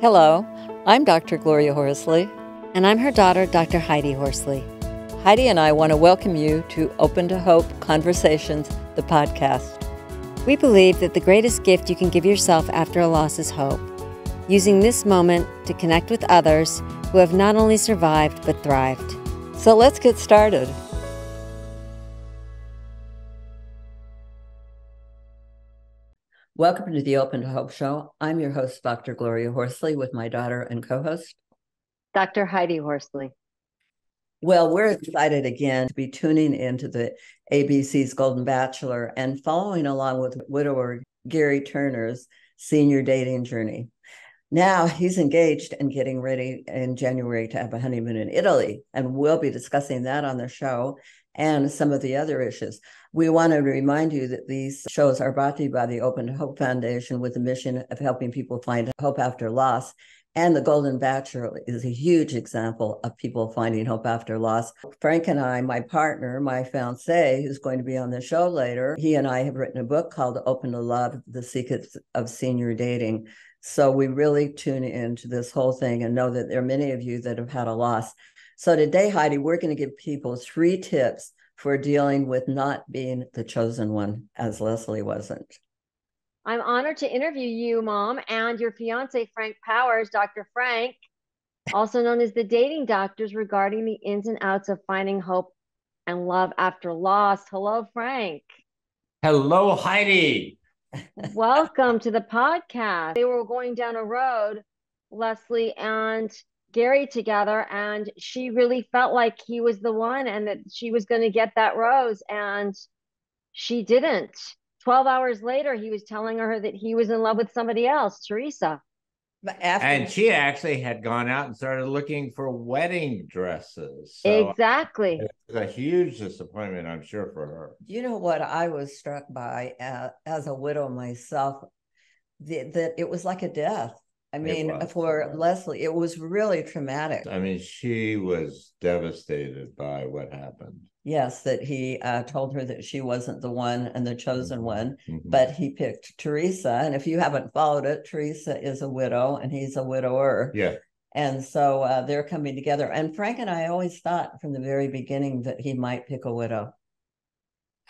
Hello, I'm Dr. Gloria Horsley. And I'm her daughter, Dr. Heidi Horsley. Heidi and I want to welcome you to Open to Hope Conversations, the podcast. We believe that the greatest gift you can give yourself after a loss is hope, using this moment to connect with others who have not only survived but thrived. So let's get started. Welcome to the Open to Hope Show. I'm your host, Dr. Gloria Horsley, with my daughter and co-host, Dr. Heidi Horsley. Well, we're excited again to be tuning into the ABC's Golden Bachelor and following along with widower Gerry Turner's senior dating journey. Now he's engaged and getting ready in January to have a honeymoon in Italy, and we'll be discussing that on the show and some of the other issues. We want to remind you that these shows are brought to you by the Open to Hope Foundation with the mission of helping people find hope after loss. And the Golden Bachelor is a huge example of people finding hope after loss. Frank and I, my partner, my fiancé, who's going to be on the show later, he and I have written a book called Open to Love, The Secrets of Senior Dating. So we really tune into this whole thing and know that there are many of you that have had a loss. So today, Heidi, we're going to give people 3 tips for dealing with not being the chosen one, as Leslie wasn't. I'm honored to interview you, Mom, and your fiance, Frank Powers, Dr. Frank, also known as the Dating Doctors, regarding the ins and outs of finding hope and love after loss. Hello, Frank. Hello, Heidi. Welcome to the podcast. They were going down a road, Leslie and Gerry together, and she really felt like he was the one and that she was going to get that rose, and she didn't. 12 hours later, he was telling her that he was in love with somebody else, Theresa. And she actually had gone out and started looking for wedding dresses. So exactly. It's a huge disappointment, I'm sure, for her. You know what I was struck by as a widow myself, that it was like a death. I mean, for Leslie, it was really traumatic. I mean, she was devastated by what happened. Yes, that he told her that she wasn't the one and the chosen one, but he picked Theresa. And if you haven't followed it, Theresa is a widow and he's a widower. Yeah. And so they're coming together. And Frank and I always thought from the very beginning that he might pick a widow.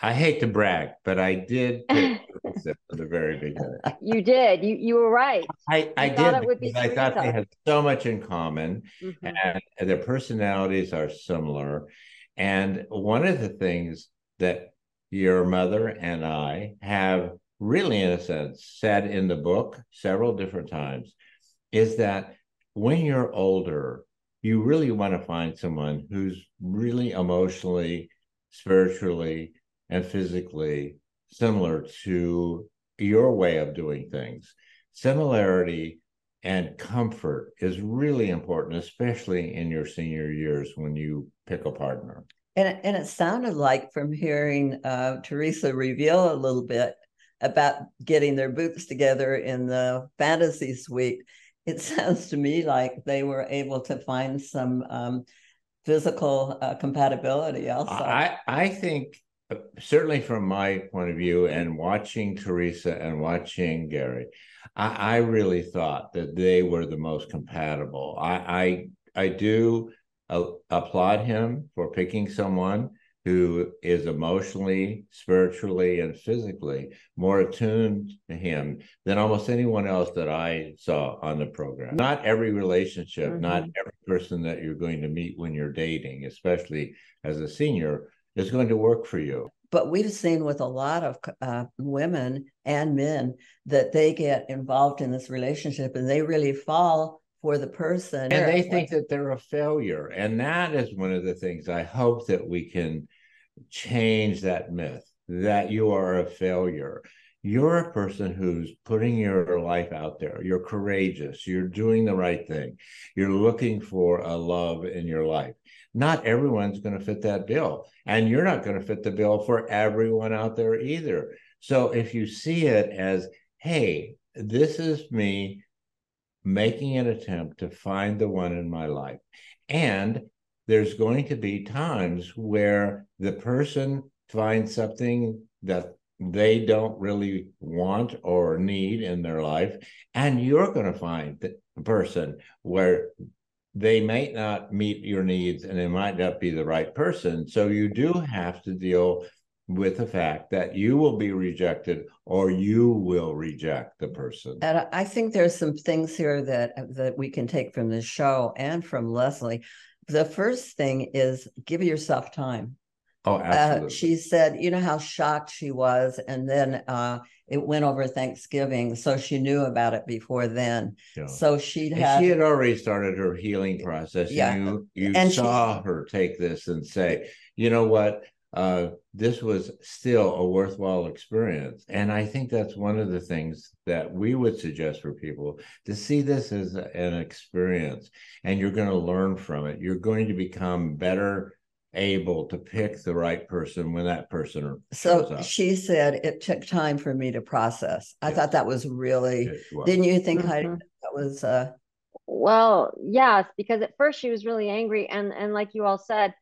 I hate to brag, but I did pick Theresa from the very beginning. You did. You were right. I did. It would be I thought they had so much in common, and their personalities are similar. And one of the things that your mother and I have really, in a sense, said in the book several different times is that when you're older, you really want to find someone who's really emotionally, spiritually, and physically similar to your way of doing things. Similarity and comfort is really important, especially in your senior years when you pick a partner. And it sounded like, from hearing Theresa reveal a little bit about getting their boots together in the fantasy suite, it sounds to me like they were able to find some physical compatibility also. I think, certainly from my point of view, and watching Theresa and watching Gerry, I really thought that they were the most compatible. I do applaud him for picking someone who is emotionally, spiritually, and physically more attuned to him than almost anyone else that I saw on the program. Not every relationship, not every person that you're going to meet when you're dating, especially as a senior, is going to work for you. But we've seen with a lot of women and men that they get involved in this relationship and they really fall for the person. And they think that they're a failure. And that is one of the things I hope that we can change, that myth that you are a failure. You're a person who's putting your life out there. You're courageous. You're doing the right thing. You're looking for a love in your life. Not everyone's going to fit that bill. And you're not going to fit the bill for everyone out there either. So if you see it as, hey, this is me making an attempt to find the one in my life. And there's going to be times where the person finds something that they don't really want or need in their life. And you're going to find the person where they might not meet your needs and they might not be the right person. So you do have to deal with the fact that you will be rejected or you will reject the person. And I think there's some things here that we can take from this show and from Leslie. The first thing is give yourself time. Oh, absolutely. She said, you know how shocked she was, and then it went over Thanksgiving, so she knew about it before then. Yeah. So she had already started her healing process. Yeah, and you saw her take this and say, you know what, this was still a worthwhile experience. And I think that's one of the things that we would suggest for people, to see this as an experience, and you're going to learn from it. You're going to become better able to pick the right person when that person shows up. She said it took time for me to process. I thought that was really, didn't you think, Heidi, that was well, yes, because at first she was really angry, and like you all said,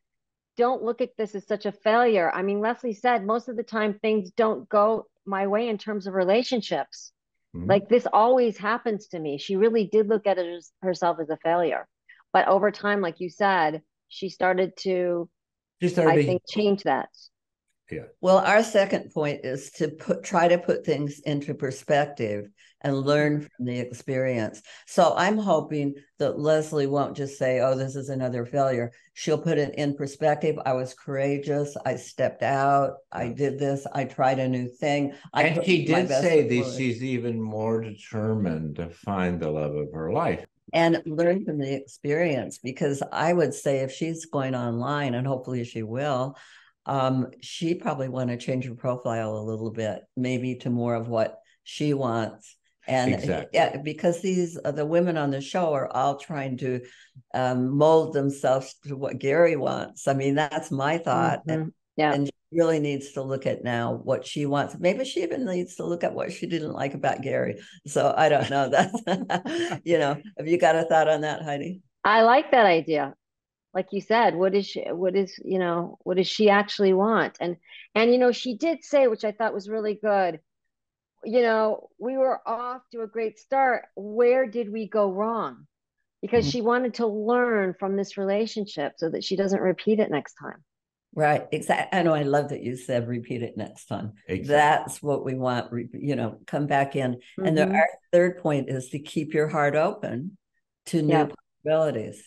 don't look at this as such a failure. I mean, Leslie said most of the time things don't go my way in terms of relationships. Like, this always happens to me. She really did look at it as herself as a failure. But over time, like you said, she started to change that. Yeah. Well, our second point is to try to put things into perspective and learn from the experience. So I'm hoping that Leslie won't just say, oh, this is another failure. She'll put it in perspective. I was courageous. I stepped out. I did this. I tried a new thing. And she did say that she's even more determined to find the love of her life. And learn from the experience, because I would say if she's going online, and hopefully she will, she probably want to change her profile a little bit, maybe to more of what she wants. And because the women on the show are all trying to mold themselves to what Gerry wants. I mean, that's my thought. And she really needs to look at now what she wants. Maybe she even needs to look at what she didn't like about Gerry. So I don't know. That's have you got a thought on that, Heidi? I like that idea. Like you said, what does she actually want? And she did say, which I thought was really good, we were off to a great start. Where did we go wrong? Because she wanted to learn from this relationship so that she doesn't repeat it next time. Right. Exactly. I know. I love that you said repeat it next time. Exactly. That's what we want. Come back in. And our third point is to keep your heart open to new possibilities.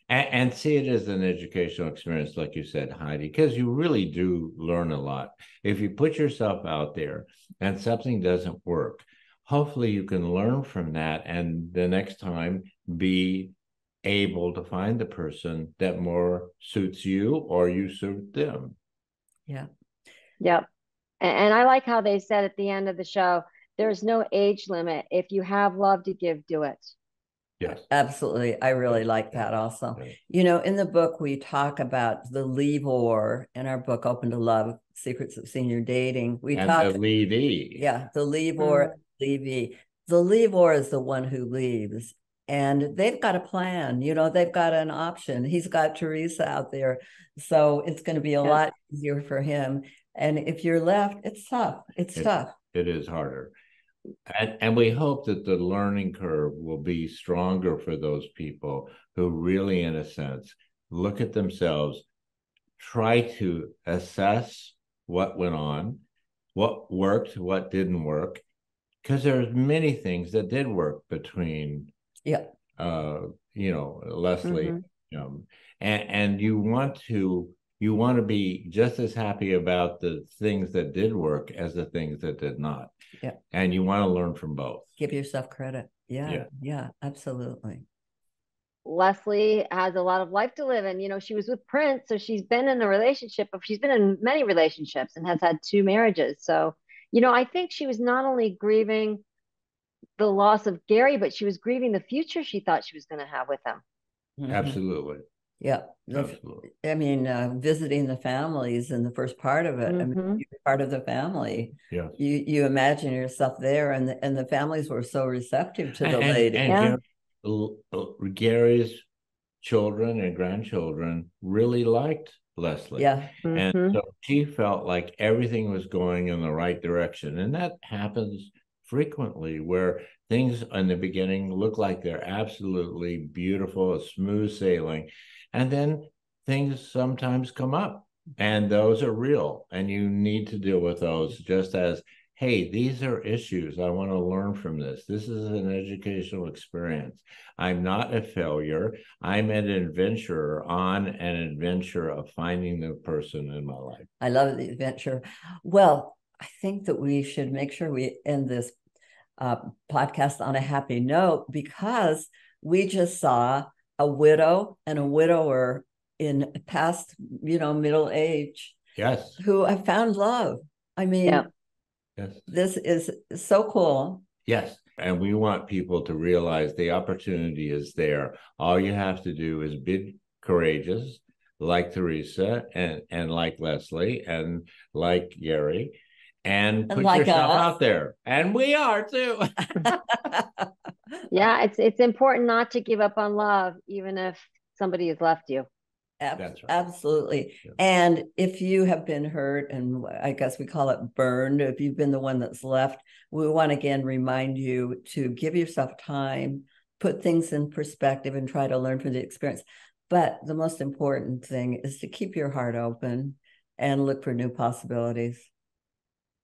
And see it as an educational experience, like you said, Heidi, because you really do learn a lot. If you put yourself out there and something doesn't work, hopefully you can learn from that, and the next time be able to find the person that more suits you or you suit them. Yeah. Yep. And I like how they said at the end of the show, there's no age limit. If you have love to give, do it. Yes, absolutely. I really like that also. In the book, we talk about the leave-or in our book, Open to Love, Secrets of Senior Dating. We talk the leavee. Yeah, the leave-or, leavee. The leave-or is the one who leaves. And they've got a plan, they've got an option. He's got Theresa out there. So it's going to be a lot easier for him. And if you're left, it's tough. It's tough. It is harder. And we hope that the learning curve will be stronger for those people who really, in a sense, look at themselves, try to assess what went on, what worked, what didn't work, because there's many things that did work between Leslie, and you want to be just as happy about the things that did work as the things that did not. Yeah. And you want to learn from both. Give yourself credit. Yeah, absolutely. Leslie has a lot of life to live in. She was with Prince, so she's been in a relationship, she's been in many relationships and has had 2 marriages. So, I think she was not only grieving the loss of Gerry, but she was grieving the future she thought she was going to have with him. Absolutely. Yeah. Absolutely. I mean, visiting the families in the first part of it. I mean, you're part of the family. Yeah. You imagine yourself there, and the families were so receptive to the lady. And Gerry's children and grandchildren really liked Leslie. Yeah. And so she felt like everything was going in the right direction. And that happens frequently, where things in the beginning look like they're absolutely beautiful, smooth sailing. And then things sometimes come up, and those are real. And you need to deal with those, just as, hey, these are issues. I want to learn from this. This is an educational experience. I'm not a failure. I'm an adventurer on an adventure of finding the person in my life. I love the adventure. Well, I think that we should make sure we end this podcast on a happy note, because we just saw a widow and a widower in past, middle age. Yes. Who have found love. I mean, yeah. Yes. This is so cool. Yes. And we want people to realize the opportunity is there. All you have to do is be courageous, like Theresa and like Leslie and like Gerry, and put like yourself out there. And we are too. Yeah, it's important not to give up on love, even if somebody has left you. That's right. Absolutely. Yeah. And if you have been hurt, and I guess we call it burned, if you've been the one that's left, we want to again remind you to give yourself time, put things in perspective, and try to learn from the experience. But the most important thing is to keep your heart open and look for new possibilities.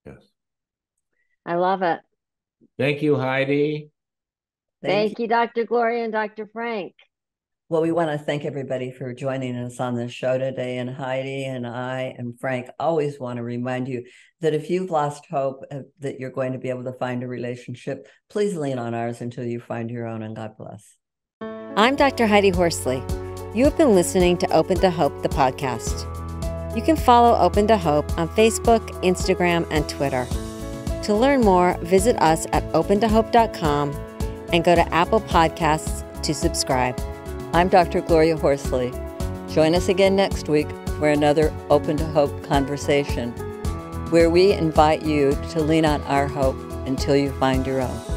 Yes. I love it. Thank you, Heidi. Thank you, Dr. Gloria and Dr. Frank. Well, we want to thank everybody for joining us on this show today. And Heidi and I and Frank always want to remind you that if you've lost hope that you're going to be able to find a relationship, please lean on ours until you find your own, and God bless. I'm Dr. Heidi Horsley. You have been listening to Open to Hope, the podcast. You can follow Open to Hope on Facebook, Instagram, and Twitter. To learn more, visit us at opentohope.com and go to Apple Podcasts to subscribe. I'm Dr. Gloria Horsley. Join us again next week for another Open to Hope conversation, where we invite you to lean on our hope until you find your own.